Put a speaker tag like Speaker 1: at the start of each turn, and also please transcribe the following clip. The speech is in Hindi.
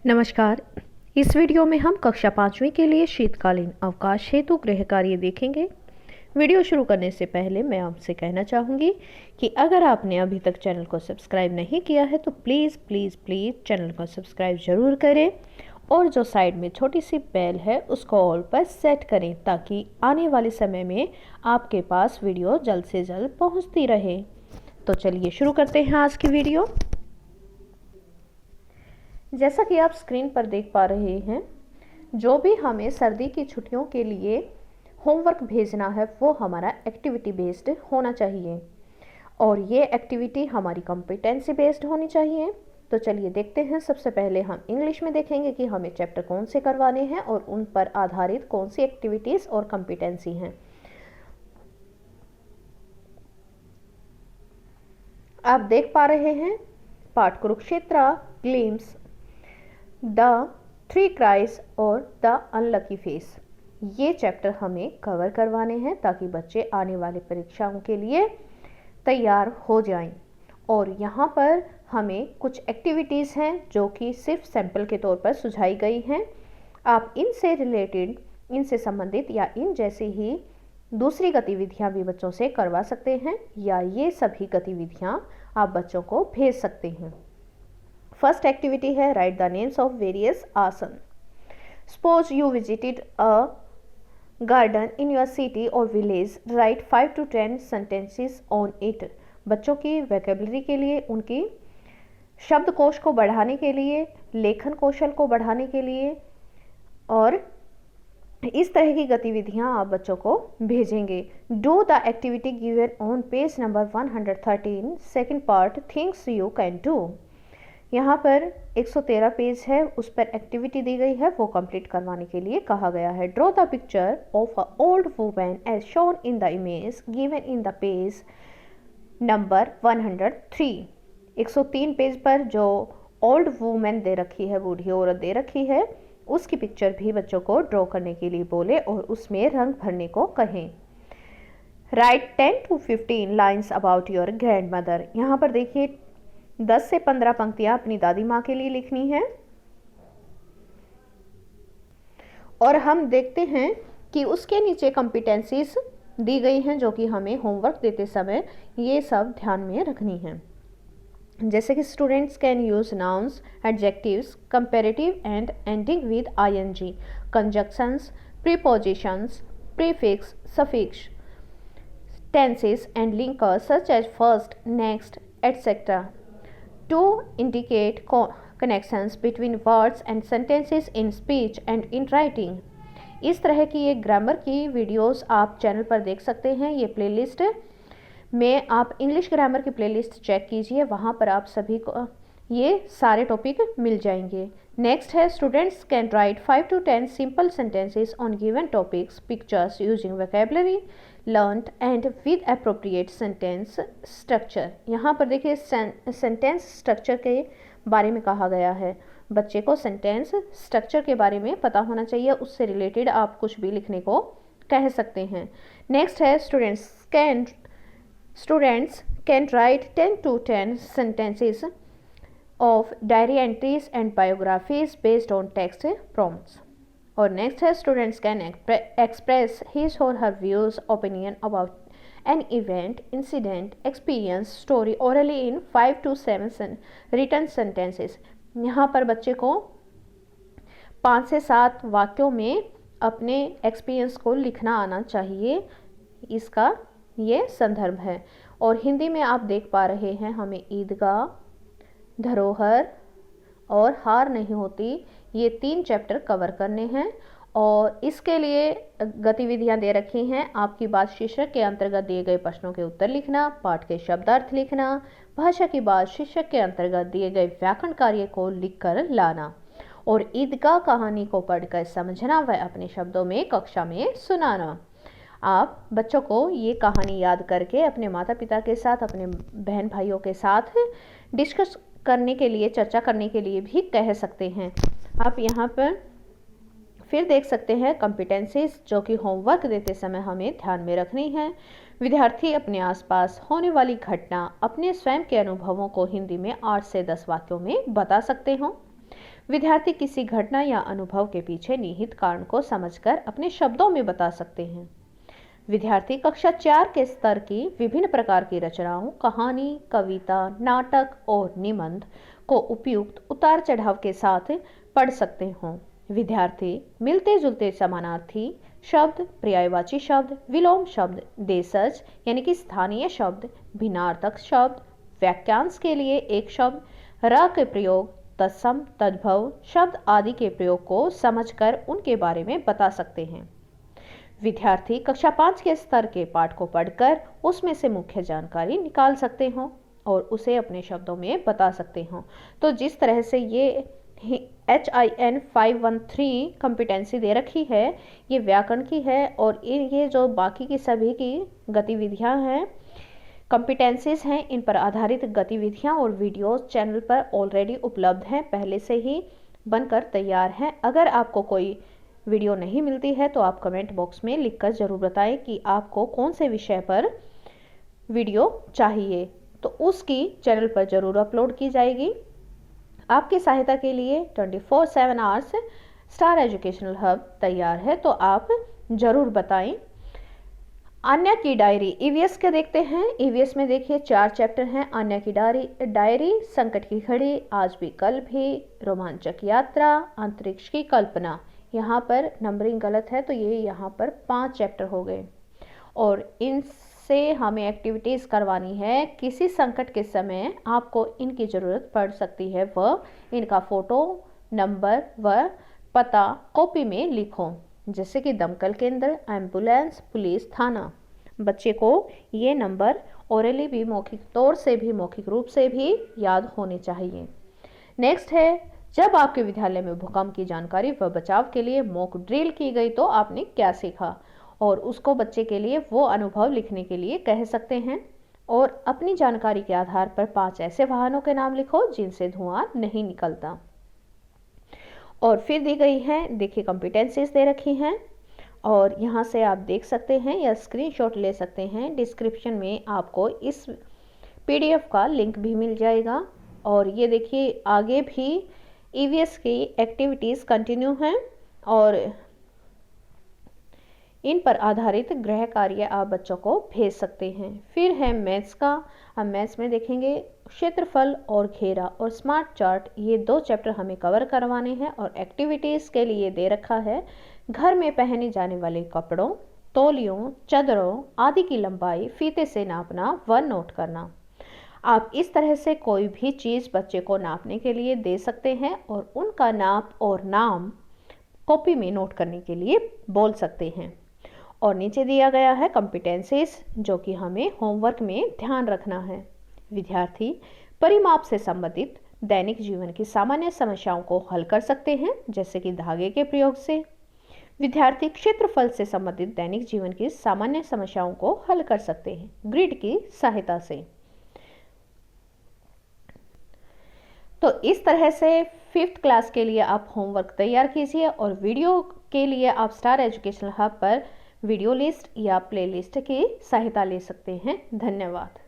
Speaker 1: नमस्कार। इस वीडियो में हम कक्षा 5वीं के लिए शीतकालीन अवकाश हेतु गृह कार्य देखेंगे। वीडियो शुरू करने से पहले मैं आपसे कहना चाहूँगी कि अगर आपने अभी तक चैनल को सब्सक्राइब नहीं किया है तो प्लीज़ प्लीज़ प्लीज़ चैनल को सब्सक्राइब ज़रूर करें और जो साइड में छोटी सी बेल है उसको ऑल पर सेट करें ताकि आने वाले समय में आपके पास वीडियो जल्द से जल्द पहुँचती रहे। तो चलिए शुरू करते हैं आज की वीडियो। जैसा कि आप स्क्रीन पर देख पा रहे हैं, जो भी हमें सर्दी की छुट्टियों के लिए होमवर्क भेजना है वो हमारा एक्टिविटी बेस्ड होना चाहिए और ये एक्टिविटी हमारी कॉम्पिटेंसी बेस्ड होनी चाहिए। तो चलिए देखते हैं। सबसे पहले हम इंग्लिश में देखेंगे कि हमें चैप्टर कौन से करवाने हैं और उन पर आधारित कौन सी एक्टिविटीज़ और कॉम्पिटेंसी हैं। आप देख पा रहे हैं पाठ Kurukshetra, glimpse, the three cries और द अनलकी फेस। ये चैप्टर हमें कवर करवाने हैं ताकि बच्चे आने वाले परीक्षाओं के लिए तैयार हो जाएं। और यहाँ पर हमें कुछ एक्टिविटीज़ हैं जो कि सिर्फ सैंपल के तौर पर सुझाई गई हैं। आप इनसे रिलेटेड, इनसे संबंधित या इन जैसी ही दूसरी गतिविधियाँ भी बच्चों से करवा सकते हैं या ये सभी गतिविधियाँ आप बच्चों को भेज सकते हैं। फर्स्ट एक्टिविटी है write the names of various asan. Suppose you visited a garden in your city और village, write 5 to 10 sentences on it. बच्चों की वोकैबुलरी के लिए, उनकी शब्दकोश को बढ़ाने के लिए, लेखन कौशल को बढ़ाने के लिए और इस तरह की गतिविधियां आप बच्चों को भेजेंगे। Do the activity given on page number 113 second part, things you can do. यहाँ पर 113 पेज है, उस पर एक्टिविटी दी गई है, वो कंप्लीट करवाने के लिए कहा गया है। Draw the picture of a old women as shown in the image given in the page number 103। 103 page पर जो ओल्ड वुमेन दे रखी है, बूढ़ी औरत दे रखी है, उसकी पिक्चर भी बच्चों को ड्रॉ करने के लिए बोले और उसमें रंग भरने को कहें। Right 10 to 15 lines about your grand mother. यहाँ पर देखिए 10 से 15 पंक्तियां अपनी दादी माँ के लिए लिखनी है। और हम देखते हैं कि उसके नीचे कॉम्पिटेंसीज दी गई हैं जो कि हमें होमवर्क देते समय ये सब ध्यान में रखनी है। जैसे कि students can use nouns, adjectives, comparative and ending with ING, conjunctions, prepositions, prefix, suffix, tenses and linkers such as first, next, etcetera to indicate connections between words and sentences in speech and in writing। इस तरह की ये ग्रामर की वीडियोस आप चैनल पर देख सकते हैं। ये प्लेलिस्ट में आप इंग्लिश ग्रामर की प्लेलिस्ट चेक कीजिए, वहाँ पर आप सभी को ये सारे टॉपिक मिल जाएंगे। नेक्स्ट है students can write 5 to 10 simple sentences on given topics, pictures using vocabulary learned and with appropriate sentence structure। यहाँ पर देखिए सेंटेंस स्ट्रक्चर के बारे में कहा गया है। बच्चे को सेंटेंस स्ट्रक्चर के बारे में पता होना चाहिए, उससे रिलेटेड आप कुछ भी लिखने को कह सकते हैं। नेक्स्ट है students can write 10 to 10 sentences of diary entries and biographies based on text prompts। और नेक्स्ट है स्टूडेंट्स कैन एक्सप्रेस हिज और her views, opinion about an event, incident, experience, story orally in 5 to 7 written sentences. यहाँ पर बच्चे को 5 से 7 वाक्यों में अपने एक्सपीरियंस को लिखना आना चाहिए, इसका ये संदर्भ है। और हिंदी में आप देख पा रहे हैं हमें ईदगाह, धरोहर और हार नहीं होती, ये 3 चैप्टर कवर करने हैं। और इसके लिए गतिविधियां दे रखी हैं। आपकी बात शीर्षक के अंतर्गत दिए गए प्रश्नों के उत्तर लिखना, पाठ के शब्दार्थ लिखना, भाषा की बात शीर्षक के अंतर्गत दिए गए व्याकरण कार्य को लिखकर लाना और ईदगाह कहानी को पढ़कर समझना व अपने शब्दों में कक्षा में सुनाना। आप बच्चों को ये कहानी याद करके अपने माता पिता के साथ, अपने बहन भाइयों के साथ डिस्कस करने के लिए, चर्चा करने के लिए भी कह सकते हैं। आप यहाँ पर फिर देख सकते हैं कॉम्पिटेंसीज जो कि होमवर्क देते समय हमें ध्यान में रखनी है। विद्यार्थी अपने आसपास होने वाली घटना, अपने स्वयं के अनुभवों को हिंदी में 8 से 10 वाक्यों में बता सकते हों। विद्यार्थी किसी घटना या अनुभव के पीछे निहित कारण को समझकर अपने शब्दों में बता सकते हैं। विद्यार्थी कक्षा 4 के स्तर की विभिन्न प्रकार की रचनाओं, कहानी, कविता, नाटक और निबंध को उपयुक्त उतार चढ़ाव के साथ पढ़ सकते हों। विद्यार्थी मिलते जुलते समानार्थी शब्द, पर्यायवाची शब्द, विलोम शब्द, देशज यानी कि स्थानीय शब्द, भिन्नार्थक शब्द, वाक्यांश के लिए एक शब्द, र के प्रयोग, तत्सम, तद्भव शब्द आदि के प्रयोग को समझकर उनके बारे में बता सकते हैं। विद्यार्थी कक्षा 5 के स्तर के पाठ को पढ़कर उसमें से मुख्य जानकारी निकाल सकते हों और उसे अपने शब्दों में बता सकते हों। तो जिस तरह से ये HIN 513 कॉम्पिटेंसी दे रखी है, ये व्याकरण की है और ये जो बाकी की सभी की गतिविधियां हैं, कॉम्पिटेंसीज हैं, इन पर आधारित गतिविधियां और वीडियोस चैनल पर ऑलरेडी उपलब्ध हैं, पहले से ही बनकर तैयार हैं। अगर आपको कोई वीडियो नहीं मिलती है तो आप कमेंट बॉक्स में लिखकर ज़रूर बताएं कि आपको कौन से विषय पर वीडियो चाहिए, तो उसकी चैनल पर ज़रूर अपलोड की जाएगी। आपकी सहायता के लिए 24/7 आवर्स स्टार एजुकेशनल हब तैयार है, तो आप ज़रूर बताएं। अन्य की डायरी EVS के देखते हैं। EVS में देखिए 4 चैप्टर हैं। अन्य की डायरी, संकट की घड़ी, आज भी कल भी, रोमांचक यात्रा, अंतरिक्ष की कल्पना। यहाँ पर नंबरिंग गलत है तो ये यहाँ पर 5 चैप्टर हो गए और इनसे हमें एक्टिविटीज़ करवानी है। किसी संकट के समय आपको इनकी ज़रूरत पड़ सकती है, वह इनका फ़ोटो, नंबर व पता कॉपी में लिखो, जैसे कि दमकल केंद्र, एम्बुलेंस, पुलिस थाना। बच्चे को ये नंबर ओरली भी, मौखिक तौर से भी, मौखिक रूप से भी याद होने चाहिए। नेक्स्ट है, जब आपके विद्यालय में भूकंप की जानकारी व बचाव के लिए मॉक ड्रिल की गई तो आपने क्या सीखा, और उसको बच्चे के लिए वो अनुभव लिखने के लिए कह सकते हैं। और अपनी जानकारी के आधार पर 5 ऐसे वाहनों के नाम लिखो जिनसे धुआं नहीं निकलता। और फिर दी गई है, देखिए कॉम्पिटेंसीज दे रखी हैं और यहाँ से आप देख सकते हैं या स्क्रीनशॉट ले सकते हैं। डिस्क्रिप्शन में आपको इस PDF का लिंक भी मिल जाएगा। और ये देखिए आगे भी EVS की एक्टिविटीज़ कंटिन्यू हैं और इन पर आधारित गृह कार्य आप बच्चों को भेज सकते हैं। फिर है मैथ्स का। हम मैथ्स में देखेंगे क्षेत्रफल और घेरा और स्मार्ट चार्ट, ये 2 चैप्टर हमें कवर करवाने हैं। और एक्टिविटीज़ के लिए दे रखा है, घर में पहने जाने वाले कपड़ों, तौलियों, चादरों आदि की लंबाई फीते से नापना व नोट करना। आप इस तरह से कोई भी चीज़ बच्चे को नापने के लिए दे सकते हैं और उनका नाप और नाम कॉपी में नोट करने के लिए बोल सकते हैं। और नीचे दिया गया है कॉम्पिटेंसीज, जो कि हमें होमवर्क में ध्यान रखना है। विद्यार्थी परिमाप से संबंधित दैनिक जीवन की सामान्य समस्याओं को हल कर सकते हैं, जैसे कि धागे के प्रयोग से। विद्यार्थी क्षेत्रफल से संबंधित दैनिक जीवन की सामान्य समस्याओं को हल कर सकते हैं ग्रिड की सहायता से। तो इस तरह से 5th क्लास के लिए आप होमवर्क तैयार कीजिए और वीडियो के लिए आप स्टार एजुकेशनल हब पर वीडियो लिस्ट या प्लेलिस्ट की सहायता ले सकते हैं। धन्यवाद।